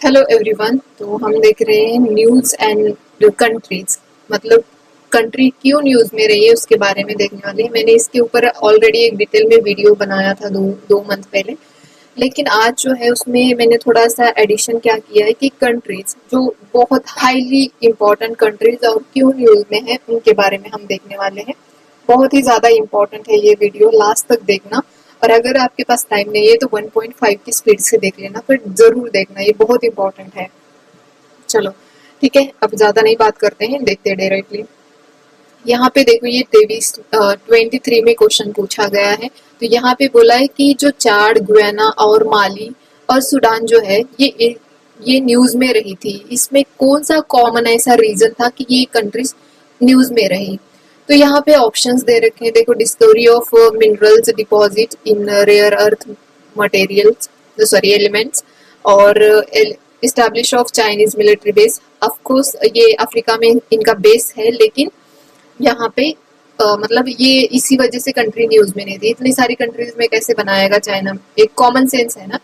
Hello everyone. तो हम देख रहे हैं न्यूज़ एंड कंट्रीज, मतलब कंट्री क्यों न्यूज़ में रही है उसके बारे में देखने वाले हैं। मैंने इसके ऊपर ऑलरेडी एक डिटेल में वीडियो बनाया था दो मंथ पहले, लेकिन आज जो है उसमें मैंने थोड़ा सा एडिशन क्या किया है कि कंट्रीज जो बहुत हाईली इम्पोर्टेंट कंट्रीज और क्यों न्यूज़ में है उनके बारे में हम देखने वाले हैं। बहुत ही ज़्यादा इम्पोर्टेंट है ये वीडियो, लास्ट तक देखना। और अगर आपके पास टाइम नहीं है तो 1.5 की स्पीड से देख लेना, पर ज़रूर देखना, ये बहुत इम्पोर्टेंट है। चलो ठीक है, अब ज़्यादा नहीं बात करते हैं, देखते हैं डायरेक्टली। यहाँ पे देखो, ये 23 में क्वेश्चन पूछा गया है। तो यहाँ पे बोला है कि जो चाड, गुयाना और माली और सूडान जो है ये न्यूज़ में रही थी। इसमें कौन सा कॉमन ऐसा रीजन था कि ये कंट्रीज न्यूज़ में रही। तो यहाँ पे ऑप्शंस दे रखे हैं, देखो, discovery of minerals deposit in rare earth materials, sorry elements, और establish of Chinese military base. Of course ये अफ्रीका में इनका बेस है, लेकिन यहाँ पे मतलब ये इसी वजह से कंट्री न्यूज में नहीं थी। इतनी सारी कंट्रीज में कैसे बनाएगा चाइना, एक कॉमन सेंस है ना।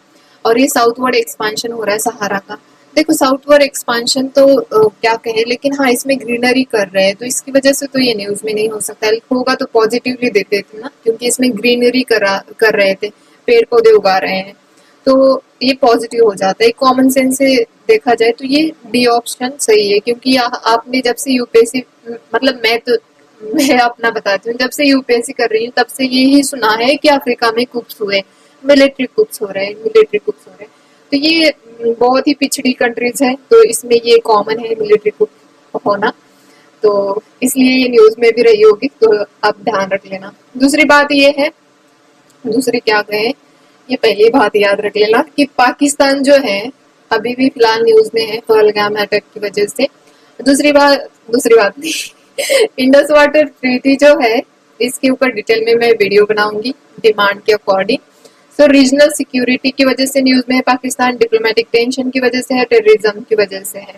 और ये साउथवर्ड एक्सपांशन हो रहा है सहारा का। देखो, साउथवर्ड एक्सपांशन तो क्या कहे, लेकिन हाँ इसमें ग्रीनरी कर रहे हैं, तो इसकी वजह से तो ये न्यूज में नहीं हो सकता। होगा तो पॉजिटिवली देते थे ना, क्योंकि इसमें ग्रीनरी कर रहे थे, पेड़ पौधे उगा रहे हैं, तो ये पॉजिटिव हो जाता है। कॉमन सेंस से देखा जाए तो ये डी ऑप्शन सही है, क्योंकि आपने जब से यूपीएससी, मतलब मैं अपना बताती हूँ, जब से यूपीएससी कर रही हूँ तब से यही सुना है कि अफ्रीका में कुप्स हुए, मिलिट्री कुप्स हो रहे हैं, मिलिट्री कुप्स हो रहे हैं। तो ये बहुत ही पिछड़ी कंट्रीज है, तो इसमें ये कॉमन है मिलिट्री कुप होना, तो इसलिए ये न्यूज में भी रही होगी, तो आप ध्यान रख लेना। दूसरी बात ये है, दूसरी क्या कहें, ये पहली बात याद रख लेना कि पाकिस्तान जो है अभी भी फिलहाल न्यूज में है पहलगाम अटैक की वजह से। दूसरी बात नहीं इंडस वाटर ट्रीटी जो है, इसके ऊपर डिटेल में मैं वीडियो बनाऊंगी डिमांड के अकॉर्डिंग। सो रीजनल सिक्योरिटी की वजह से न्यूज में है पाकिस्तान, डिप्लोमेटिक टेंशन की वजह से है, टेररिज्म की वजह से है।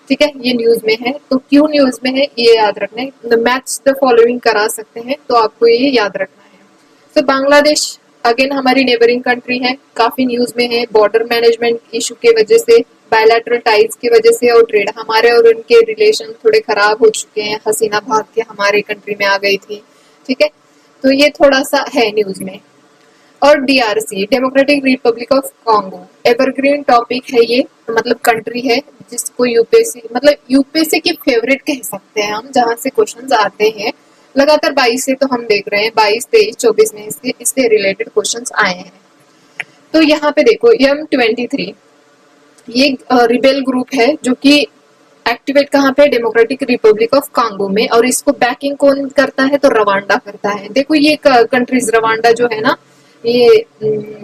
ठीक है, ये न्यूज में है, तो क्यों न्यूज में है ये याद रखना है। मैच द फॉलोइंग करा सकते हैं, तो आपको ये याद रखना है। तो बांग्लादेश अगेन हमारी नेबरिंग कंट्री है, काफी न्यूज में है, बॉर्डर मैनेजमेंट इशू के वजह से, बायलैटरल टाइज की वजह से, और ट्रेड, हमारे और उनके रिलेशन थोड़े खराब हो चुके हैं। हसीना भाग के हमारे कंट्री में आ गई थी। ठीक है, तो ये थोड़ा सा है न्यूज में। और DRC, democratic Republic of Congo, evergreen topic है ये, मतलब कंट्री है जिसको यूपीएससी, मतलब यूपीएससी की फेवरेट कह सकते हैं हम, जहां से क्वेश्चंस आते हैं लगातार। 22 से तो हम देख रहे हैं, 22, 23, 24 में इससे रिलेटेड क्वेश्चंस आए हैं। तो यहाँ पे देखो, M23 ये रिबेल ग्रुप है जो कि एक्टिवेट कहाँ पे, डेमोक्रेटिक रिपब्लिक ऑफ कांगो में, और इसको बैकिंग कौन करता है, तो रवांडा करता है। देखो ये कंट्रीज, रवांडा जो है ना, ये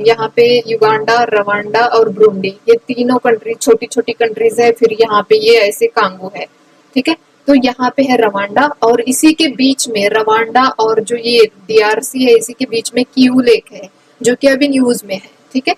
यहाँ पे युगांडा, रवांडा और ब्रूंडी, ये तीनों कंट्री छोटी छोटी कंट्रीज है। फिर यहाँ पे ये ऐसे कांगो है। ठीक है, तो यहाँ पे है रवांडा, और इसी के बीच में, रवांडा और जो ये डीआरसी है, इसी के बीच में कीव लेक है, जो कि अभी न्यूज में है। ठीक है,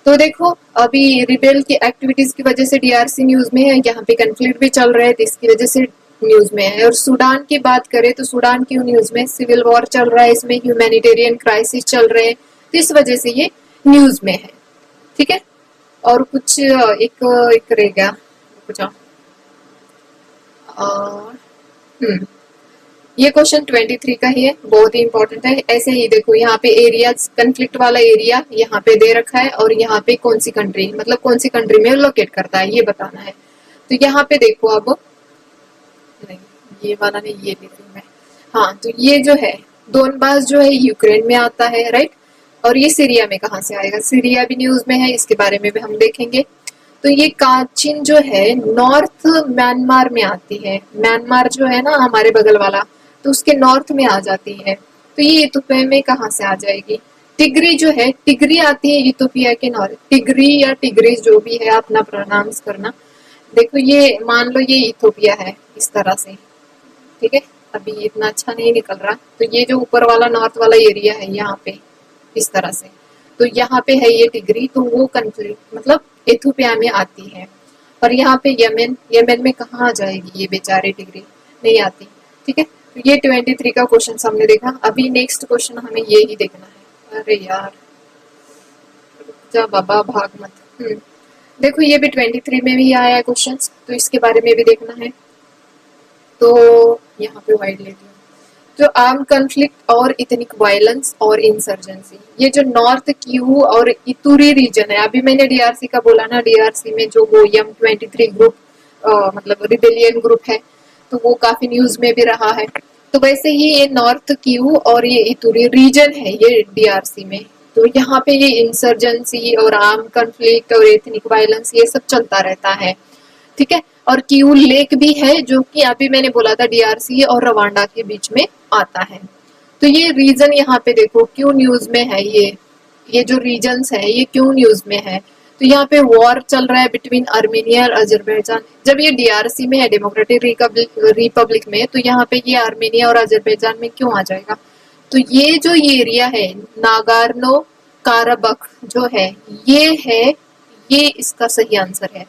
तो देखो, अभी रिबेल की एक्टिविटीज की वजह से डीआरसी न्यूज में है, यहाँ पे कंफ्लिक्ट भी चल रहा है, तो इसकी वजह से न्यूज में है। और सूडान की बात करें तो सूडान क्यों न्यूज में, सिविल वॉर चल रहा है, इसमें ह्यूमैनिटेरियन क्राइसिस चल रहे हैं, तो इस वजह से ये न्यूज में है। ठीक है, और कुछ एक रह गया कुछ और, ये क्वेश्चन 23 का ही है, बहुत ही इंपॉर्टेंट है। ऐसे ही देखो, यहाँ पे एरिया, कंफ्लिक्ट वाला एरिया यहाँ पे दे रखा है, और यहाँ पे कौन सी कंट्री, मतलब कौन सी कंट्री में लोकेट करता है, ये बताना है। तो यहाँ पे देखो, अब नहीं, ये वाला नहीं, ये भी मैं, हाँ, तो ये जो है दोनबास जो है यूक्रेन में आता है, राइट। और ये सीरिया में कहाँ से आएगा, सीरिया भी न्यूज में है, इसके बारे में भी हम देखेंगे। तो ये काचिन जो है नॉर्थ म्यांमार में आती है, म्यांमार जो है ना हमारे बगल वाला, तो उसके नॉर्थ में आ जाती है। तो ये इथोपिया में कहाँ से आ जाएगी। टिगरी जो है, टिगरी आती है इथोपिया के नॉर्थ, टिगरी या टिग्रीज जो भी है, अपना प्रोनाउंस करना। देखो, ये मान लो ये इथोपिया है इस तरह से। ठीक है, अभी इतना अच्छा नहीं निकल रहा, तो ये जो ऊपर वाला नॉर्थ वाला एरिया है यहाँ पे इस तरह से, तो यहाँ पे है ये टिगरी, तो वो कंट्री मतलब इथोपिया में आती है। और यहाँ पे यमन, यमन में कहाँ आ जाएगी ये बेचारे टिगरी, नहीं आती। ठीक है, तो ये 23 का क्वेश्चन हमने देखा। अभी नेक्स्ट क्वेश्चन हमें ये ही देखना है। अरे यार, जा बाबा भाग मत। देखो ये भी 23 में भी आया है क्वेश्चन, तो इसके बारे में भी देखना है। तो यहाँ पे वाइड लेती हूँ। जो आर्म कन्फ्लिक्ट और इथनिक वायलेंस और इंसर्जेंसी, ये जो नॉर्थ क्यू और इतुरी रीजन है, अभी मैंने डीआरसी का बोला ना, डीआरसी में जो वो M23 ग्रुप मतलब रिबेलियन ग्रुप है, तो वो काफी न्यूज में भी रहा है। तो वैसे ही ये नॉर्थ क्यू और ये इतुरी रीजन है ये डीआरसी में, तो यहाँ पे ये इंसर्जेंसी और आर्म कन्फ्लिक्ट और एथनिक वायलेंस ये सब चलता रहता है। ठीक है, और क्यू लेक भी है जो कि अभी मैंने बोला था डीआरसी और रवांडा के बीच में आता है। तो ये रीजन यहाँ पे देखो क्यों न्यूज में है, ये जो रीजन्स है ये क्यों न्यूज में है। तो यहाँ पे वॉर चल रहा है बिटवीन आर्मेनिया और अजरबैजान। जब ये डीआरसी में है, डेमोक्रेटिक रिपब्लिक में, तो यहाँ पे ये आर्मेनिया और अजरबैजान में क्यों आ जाएगा। तो ये जो एरिया है नागार्नो काराबख जो है ये इसका सही आंसर है।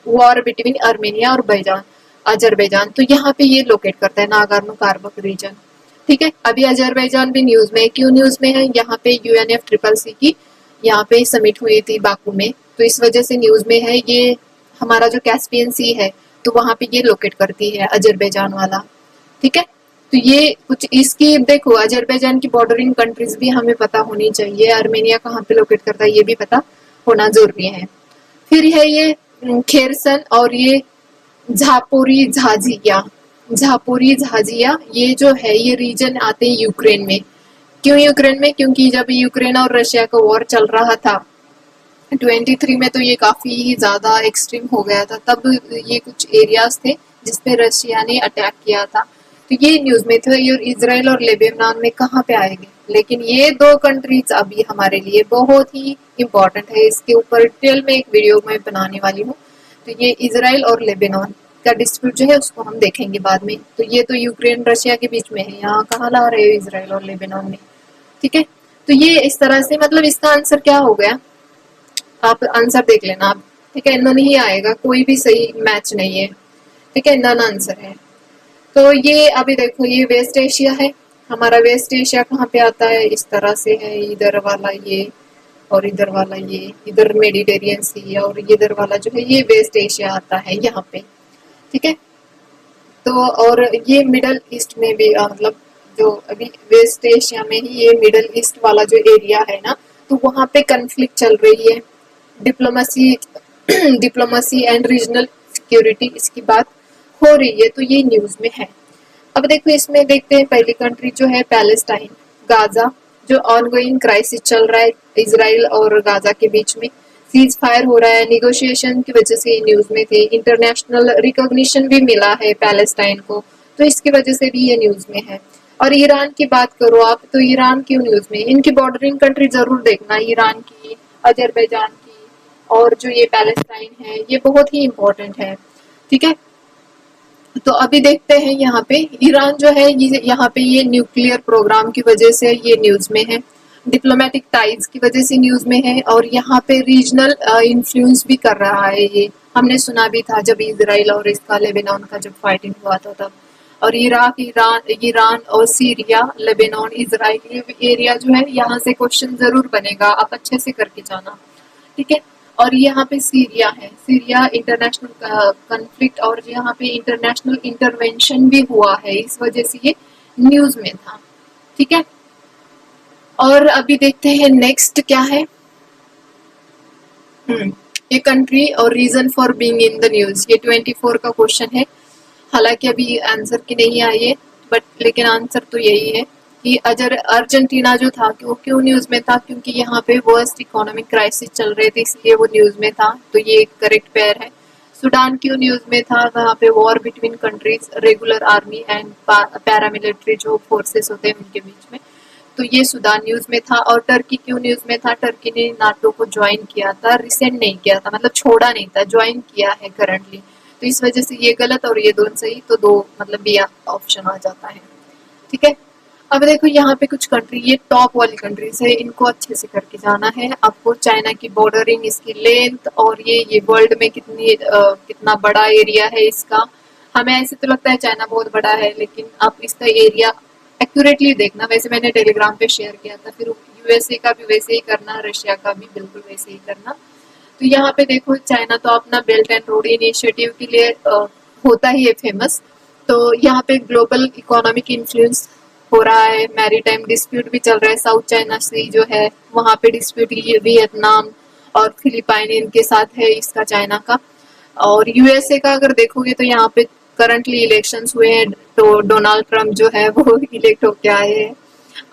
वॉर बिटवीन आर्मेनिया और बैजान अजरबैजान, तो यहाँ पे ये लोकेट करता है नागार्नो कारबख रीजन। ठीक है, अभी अजरबैजान भी न्यूज में है, क्यों न्यूज में है, यहाँ पे UNFCCC की यहाँ पे समिट हुई थी बाकू में, तो इस वजह से न्यूज में है। ये हमारा जो कैस्पियन सी है, तो वहां पे ये लोकेट करती है अजरबैजान वाला। ठीक है, तो ये कुछ इसकी देखो, अजरबैजान की बॉर्डरिंग कंट्रीज भी हमें पता होनी चाहिए, आर्मेनिया कहाँ पे लोकेट करता है ये भी पता होना जरूरी है। फिर है ये खेरसन और ये झापोरी झाजिया, झापोरी झाजिया ये जो है ये रीजन आते हैं यूक्रेन में। क्यों यूक्रेन में, क्योंकि जब यूक्रेन और रशिया का वॉर चल रहा था 23 में, तो ये काफी ज्यादा एक्सट्रीम हो गया था, तब ये कुछ एरियाज थे जिसपे रशिया ने अटैक किया था, तो ये न्यूज में थे। और इजराइल और लेबनान में कहाँ पे आएंगे, लेकिन ये दो कंट्रीज अभी हमारे लिए बहुत ही इम्पोर्टेंट है, इसके ऊपर डिटेल में एक वीडियो मैं बनाने वाली हूँ। तो ये इजराइल और लेबनान का डिस्प्यूट जो है उसको हम देखेंगे बाद में। तो ये तो यूक्रेन रशिया के बीच में है, यहाँ कहाँ ला रहे हो इजराइल और लेबनान में। ठीक है, तो ये इस तरह से, मतलब इसका आंसर क्या हो गया, आप आंसर देख लेना आप। ठीक है, नन ही आएगा, कोई भी सही मैच नहीं है। ठीक है, नन आंसर है। तो ये अभी देखो ये वेस्ट एशिया है हमारा। वेस्ट एशिया कहाँ पे आता है, इस तरह से है, इधर वाला ये और इधर वाला ये, इधर मेडिटेरियन सी और इधर वाला जो है ये वेस्ट एशिया आता है यहाँ पे। ठीक है, तो और ये मिडल ईस्ट में भी मतलब जो अभी वेस्ट एशिया में ही ये मिडल ईस्ट वाला जो एरिया है ना, तो वहाँ पे कन्फ्लिक्ट चल रही है, diplomacy diplomacy and regional security इसकी बात हो रही है, तो ये न्यूज में है। अब देखो इसमें देखते हैं पहली कंट्री जो है पैलेस्टाइन, गाजा, जो ऑनगोइंग क्राइसिस चल रहा है इसराइल और गाजा के बीच में, सीज फायर हो रहा है, निगोशिएशन की वजह से न्यूज में थे, इंटरनेशनल रिकॉग्निशन भी मिला है पैलेस्टाइन को, तो इसकी वजह से भी ये न्यूज में है। और ईरान की बात करो आप, तो ईरान क्यों न्यूज में, इनकी बॉर्डरिंग कंट्री जरूर देखना, ईरान की, अजरबैजान की और जो ये पैलेस्टाइन है ये बहुत ही इंपॉर्टेंट है। ठीक है, तो अभी देखते हैं यहाँ पे ईरान जो है ये यहाँ पे ये न्यूक्लियर प्रोग्राम की वजह से ये न्यूज में है, डिप्लोमेटिक टाइज की वजह से न्यूज में है, और यहाँ पे रीजनल इन्फ्लुएंस भी कर रहा है। ये हमने सुना भी था जब इसराइल और इसका लेबनान का जब फाइटिंग हुआ था तब। और इराक, ईरान ईरान और सीरिया, लेबनान, इसराइल, ये एरिया जो है यहाँ से क्वेश्चन जरूर बनेगा, आप अच्छे से करके जाना। ठीक है, और यहाँ पे सीरिया है, सीरिया इंटरनेशनल कन्फ्लिक्ट और यहाँ पे इंटरनेशनल इंटरवेंशन भी हुआ है, इस वजह से ये न्यूज में था। ठीक है, और अभी देखते हैं नेक्स्ट क्या है। ये कंट्री और reason for being in the news, ये 24 का क्वेश्चन है, हालांकि अभी आंसर की नहीं आई है, बट लेकिन आंसर तो यही है कि अर्जेंटीना जो था वो क्यों न्यूज में था, क्योंकि यहाँ पे वर्स्ट इकोनॉमिक क्राइसिस चल रहे थे इसलिए वो न्यूज में था, तो ये एक करेक्ट पेयर है। सूडान क्यों न्यूज में था, वहाँ पे war between countries, regular army and paramilitary जो फोर्सेस होते हैं उनके बीच में, तो ये सूडान न्यूज में था। और टर्की क्यों न्यूज में था, टर्की ने नाटो को ज्वाइन किया था, रिसेंट नहीं किया था, मतलब छोड़ा नहीं था, ज्वाइन किया है करंटली, तो इस वजह से ये गलत और ये दोनों सही, तो दो मतलब बी ऑप्शन आ जाता है। ठीक है, अब देखो यहाँ पे कुछ कंट्री, ये टॉप वाली कंट्रीज है, इनको अच्छे से करके जाना है आपको। चाइना की बॉर्डरिंग, इसकी लेंथ, और ये वर्ल्ड में कितना बड़ा एरिया है इसका। हमें ऐसे तो लगता है चाइना बहुत बड़ा है, लेकिन आप इसका एरिया एक्यूरेटली देखना, वैसे मैंने टेलीग्राम पे शेयर किया था। फिर यूएसए का भी वैसे ही करना, रशिया का भी बिल्कुल वैसे ही करना। तो यहाँ पे देखो चाइना तो अपना बेल्ट एंड रोड इनिशिएटिव के लिए होता ही है फेमस। तो यहाँ पे ग्लोबल इकोनॉमिक इन्फ्लुएंस हो रहा है, मैरीटाइम डिस्प्यूट भी चल रहा है, साउथ चाइना सी जो है वहाँ पे डिस्प्यूट ये वियतनाम और फिलीपाइन इनके साथ है इसका चाइना का। और यूएसए का अगर देखोगे तो यहाँ पे करंटली इलेक्शंस हुए हैं, तो डोनाल्ड ट्रम्प जो है वो इलेक्ट होके आए हैं।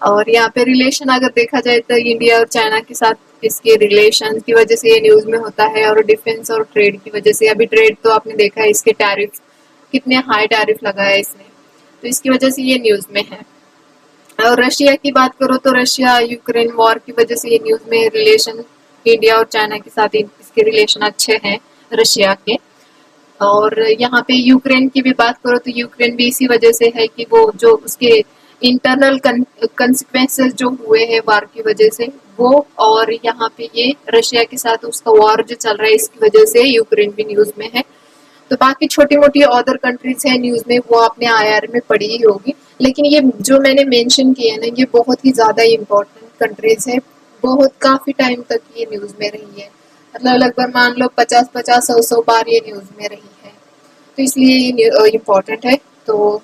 और यहाँ पे रिलेशन अगर देखा जाए तो इंडिया और चाइना के साथ इसके रिलेशन की वजह से ये न्यूज में होता है, और डिफेंस और ट्रेड की वजह से। अभी ट्रेड तो आपने देखा है, इसके टैरिफ कितने हाई टैरिफ लगाया इसने, तो इसकी वजह से ये न्यूज में है। और रशिया की बात करो तो रशिया यूक्रेन वॉर की वजह से ये न्यूज में रिलेशन, इंडिया और चाइना के साथ इसके रिलेशन अच्छे हैं रशिया के। और यहाँ पे यूक्रेन की भी बात करो तो यूक्रेन भी इसी वजह से है कि वो जो उसके इंटरनल कंसिक्वेंसेस जो हुए हैं वार की वजह से वो, और यहाँ पे ये रशिया के साथ उसका वॉर जो चल रहा है इसकी वजह से यूक्रेन भी न्यूज में है। तो बाकी छोटी मोटी अदर कंट्रीज है न्यूज में, वो आपने आईआर में पढ़ी ही होगी। लेकिन ये जो मैंने मेंशन किया ना, ये बहुत ही ज्यादा इम्पोर्टेंट कंट्रीज है, बहुत काफी टाइम तक ये न्यूज में रही है, मतलब लगभग मान लो 50-50 100 बार ये न्यूज में रही है। तो इसलिए ये इम्पोर्टेंट है। तो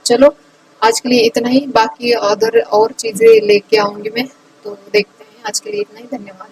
चलो आज के लिए इतना ही, बाकी अदर और चीजें लेके आऊंगी मैं, तो देखते हैं। आज के लिए इतना ही, धन्यवाद।